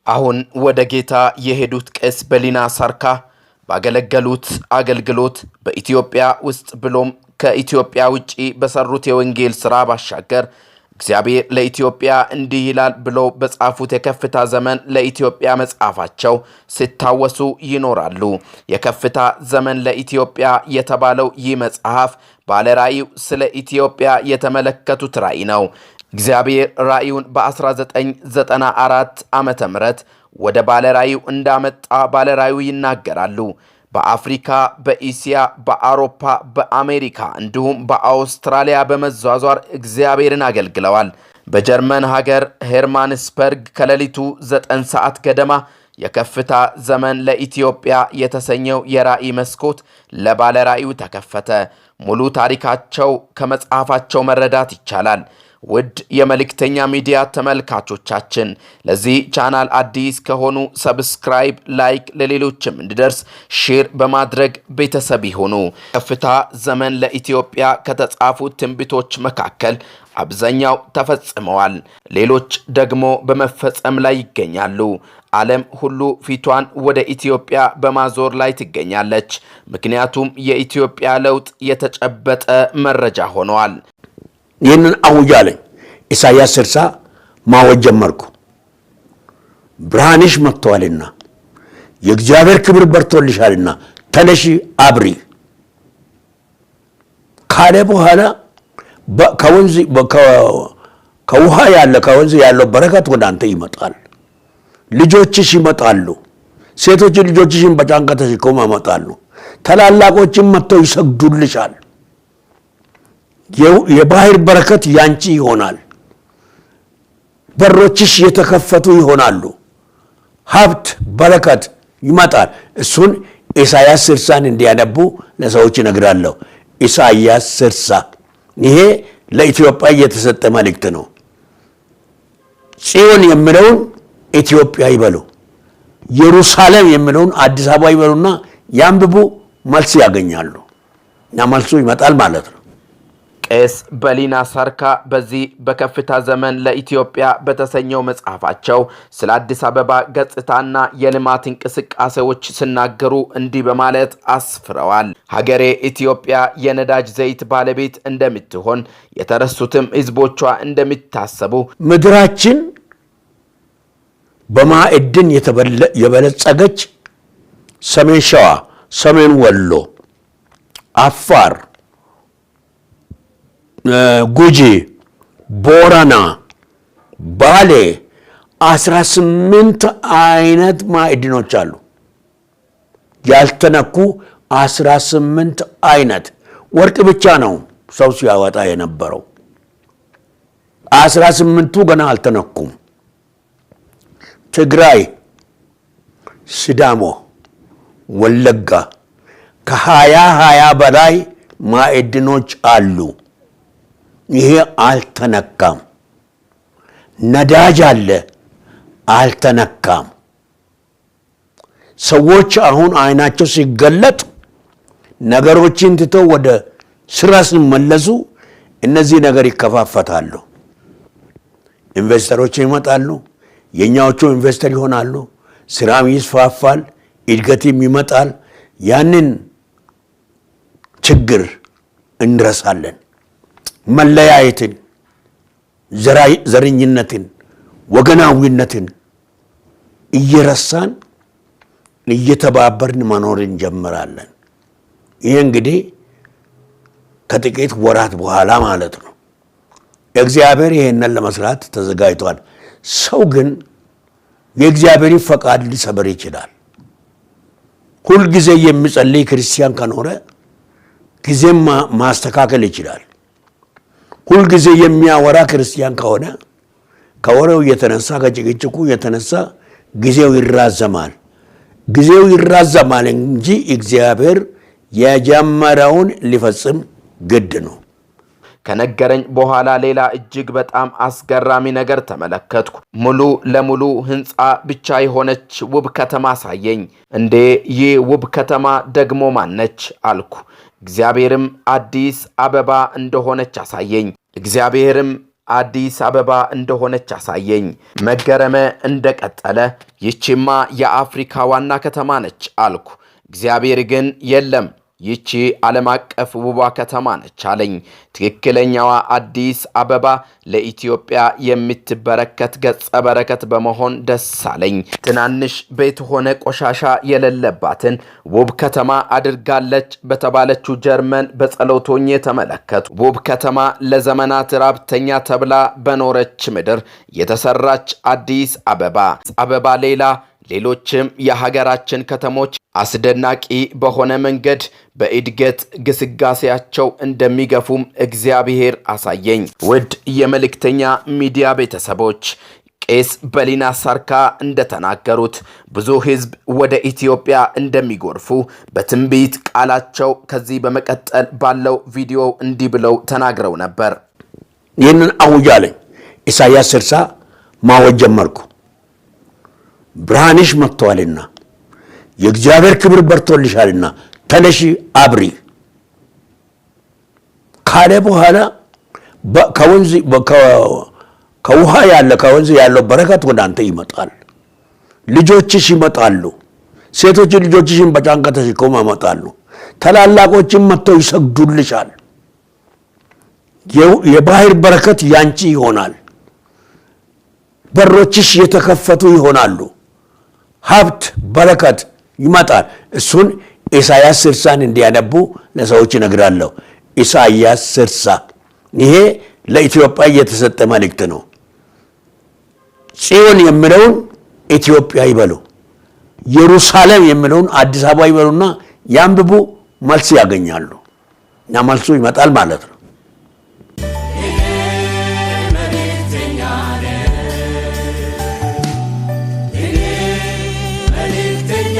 አሁን ወደ ጌታ የሄዱት ቄስ በሊና ሳርካ ባገለገሉት አገልግሎት በኢትዮጵያ ውስጥ ብሎም ከኢትዮጵያ ውጪ በሰሩት የወንጌል ሥራ ባሻገር እግዚአብሔር ለኢትዮጵያ እንዲህ ይላል ብሎ በጻፉት የከፍታ ዘመን ለኢትዮጵያ መጻፋቸው ሲታወሱ ይኖራሉ። የከፍታ ዘመን ለኢትዮጵያ የተባለው ይህ መጽሐፍ ባለራእዩ ስለ ኢትዮጵያ የተመለከቱት ራእይ ነው። እግዚአብሔር ራእዩን በ1994 ዓመተ ምህረት ወደ ባለራእዩ እንዳመጣ ባለራእዩ ይናገራሉ። በአፍሪካ፣ በኢሲያ፣ በአውሮፓ፣ በአሜሪካ እንዲሁም በአውስትራሊያ በመዟዟር እግዚአብሔርን አገልግለዋል። በጀርመን ሀገር ሄርማንስበርግ ከሌሊቱ 9 ሰዓት ገደማ የከፍታ ዘመን ለኢትዮጵያ የተሰኘው የራእይ መስኮት ለባለራእዩ ተከፈተ። ሙሉ ታሪካቸው ከመጽሐፋቸው መረዳት ይቻላል። ውድ የመልእክተኛ ሚዲያ ተመልካቾቻችን ለዚህ ቻናል አዲስ ከሆኑ ሰብስክራይብ፣ ላይክ፣ ለሌሎችም እንዲደርስ ሼር በማድረግ ቤተሰብ ይሁኑ። ከፍታ ዘመን ለኢትዮጵያ ከተጻፉት ትንቢቶች መካከል አብዛኛው ተፈጽመዋል፣ ሌሎች ደግሞ በመፈጸም ላይ ይገኛሉ። ዓለም ሁሉ ፊቷን ወደ ኢትዮጵያ በማዞር ላይ ትገኛለች። ምክንያቱም የኢትዮጵያ ለውጥ የተጨበጠ መረጃ ሆኗል። ይህንን አውጃለኝ ኢሳይያስ 60 ማወጅ ጀመርኩ። ብርሃንሽ መጥቷልና የእግዚአብሔር ክብር በርቶልሻልና ተነሺ አብሪ ካለ በኋላ ከውሃ ያለው በረከት ወደ አንተ ይመጣል። ልጆችሽ ይመጣሉ። ሴቶች ልጆችሽን በጫንቃ ተሸክመው ይመጣሉ። ታላላቆችም መጥተው ይሰግዱልሻል። የባህር በረከት ያንቺ ይሆናል። በሮችሽ የተከፈቱ ይሆናሉ። ሀብት በረከት ይመጣል። እሱን ኢሳይያስ 60 እንዲያነቡ ለሰዎች እነግራለሁ። ኢሳይያስ 60 ይሄ ለኢትዮጵያ የተሰጠ መልእክት ነው። ጽዮን የሚለውን ኢትዮጵያ ይበሉ፣ ኢየሩሳሌም የሚለውን አዲስ አበባ ይበሉና ያንብቡ። መልስ ያገኛሉ እና መልሱ ይመጣል ማለት ነው። ቄስ በሊና ሳርካ በዚህ በከፍታ ዘመን ለኢትዮጵያ በተሰኘው መጽሐፋቸው ስለ አዲስ አበባ ገጽታና የልማት እንቅስቃሴዎች ሲናገሩ እንዲህ በማለት አስፍረዋል። ሀገሬ ኢትዮጵያ የነዳጅ ዘይት ባለቤት እንደምትሆን የተረሱትም ህዝቦቿ እንደሚታሰቡ ምድራችን በማዕድን የበለጸገች ሰሜን ሸዋ፣ ሰሜን ወሎ፣ አፋር፣ ጉጂ፣ ቦረና፣ ባሌ 18 አይነት ማዕድኖች አሉ። ያልተነኩ 18 አይነት ወርቅ ብቻ ነው ሰው ሲያወጣ የነበረው። 18ቱ ገና አልተነኩም። ትግራይ፣ ሲዳሞ፣ ወለጋ ከ20 በላይ ማዕድኖች አሉ። ይሄ አልተነካም። ነዳጅ አለ፣ አልተነካም። ሰዎች አሁን አይናቸው ሲገለጥ ነገሮችን ትተው ወደ ስራ ሲመለሱ እነዚህ ነገር ይከፋፈታሉ። ኢንቨስተሮች ይመጣሉ፣ የኛዎቹ ኢንቨስተር ይሆናሉ፣ ስራም ይስፋፋል፣ እድገትም ይመጣል። ያንን ችግር እንረሳለን። መለያየትን፣ ዘረኝነትን፣ ወገናዊነትን እየረሳን እየተባበርን መኖር እንጀምራለን። ይሄ እንግዲህ ከጥቂት ወራት በኋላ ማለት ነው። እግዚአብሔር ይሄንን ለመስራት ተዘጋጅቷል። ሰው ግን የእግዚአብሔር ፈቃድ ሊሰበር ይችላል። ሁል ጊዜ የሚጸልይ ክርስቲያን ከኖረ ጊዜም ማስተካከል ይችላል። ሁል ጊዜ የሚያወራ ክርስቲያን ከሆነ ከወሬው የተነሳ ከጭቅጭቁ የተነሳ ጊዜው ይራዘማል። ጊዜው ይራዘማል እንጂ እግዚአብሔር የጀመረውን ሊፈጽም ግድ ነው። ከነገረኝ በኋላ ሌላ እጅግ በጣም አስገራሚ ነገር ተመለከትኩ። ሙሉ ለሙሉ ህንጻ ብቻ የሆነች ውብ ከተማ ሳየኝ። እንዴ ይህ ውብ ከተማ ደግሞ ማነች አልኩ። እግዚአብሔርም አዲስ አበባ እንደሆነች አሳየኝ። እግዚአብሔርም አዲስ አበባ እንደሆነች አሳየኝ። መገረመ እንደቀጠለ ይቺማ የአፍሪካ ዋና ከተማ ነች አልኩ። እግዚአብሔር ግን የለም ይቺ ዓለም አቀፍ ውቧ ከተማ ነች አለኝ። ትክክለኛዋ አዲስ አበባ ለኢትዮጵያ የምትበረከት ገጸ በረከት በመሆን ደስ አለኝ። ትናንሽ ቤት ሆነ ቆሻሻ የሌለባትን ውብ ከተማ አድርጋለች በተባለችው ጀርመን በጸሎቶኜ ተመለከቱ። ውብ ከተማ ለዘመናት ራብተኛ ተብላ በኖረች ምድር የተሰራች አዲስ አበባ ሌላ ሌሎችም የሀገራችን ከተሞች አስደናቂ በሆነ መንገድ በእድገት ግስጋሴያቸው እንደሚገፉም እግዚአብሔር አሳየኝ። ውድ የመልእክተኛ ሚዲያ ቤተሰቦች ቄስ በሊና ሳርካ እንደተናገሩት ብዙ ሕዝብ ወደ ኢትዮጵያ እንደሚጎርፉ በትንቢት ቃላቸው ከዚህ በመቀጠል ባለው ቪዲዮ እንዲህ ብለው ተናግረው ነበር። ይህንን አውጃለኝ ኢሳይያስ 60 ማወጅ ጀመርኩ። ብርሃንሽ መጥቷልና የእግዚአብሔር ክብር በርቶልሻልና ተነሺ አብሪ ካለ በኋላ ከውሃ ያለው በረከት ወደ አንተ ይመጣል። ልጆችሽ ይመጣሉ። ሴቶች ልጆችሽን በጫንቃ ተሸክመው ይመጣሉ። ታላላቆችም መጥተው ይሰግዱልሻል። የባህር በረከት ያንቺ ይሆናል። በሮችሽ የተከፈቱ ይሆናሉ። ሀብት በረከት ይመጣል። እሱን ኢሳይያስ 60 እንዲያነቡ ለሰዎች እነግራለሁ። ኢሳይያስ 60 ይሄ ለኢትዮጵያ የተሰጠ መልእክት ነው። ጽዮን የሚለውን ኢትዮጵያ ይበሉ፣ ኢየሩሳሌም የሚለውን አዲስ አበባ ይበሉና ያንብቡ፣ መልስ ያገኛሉ። እና መልሱ ይመጣል ማለት ነው። መልእክተኛ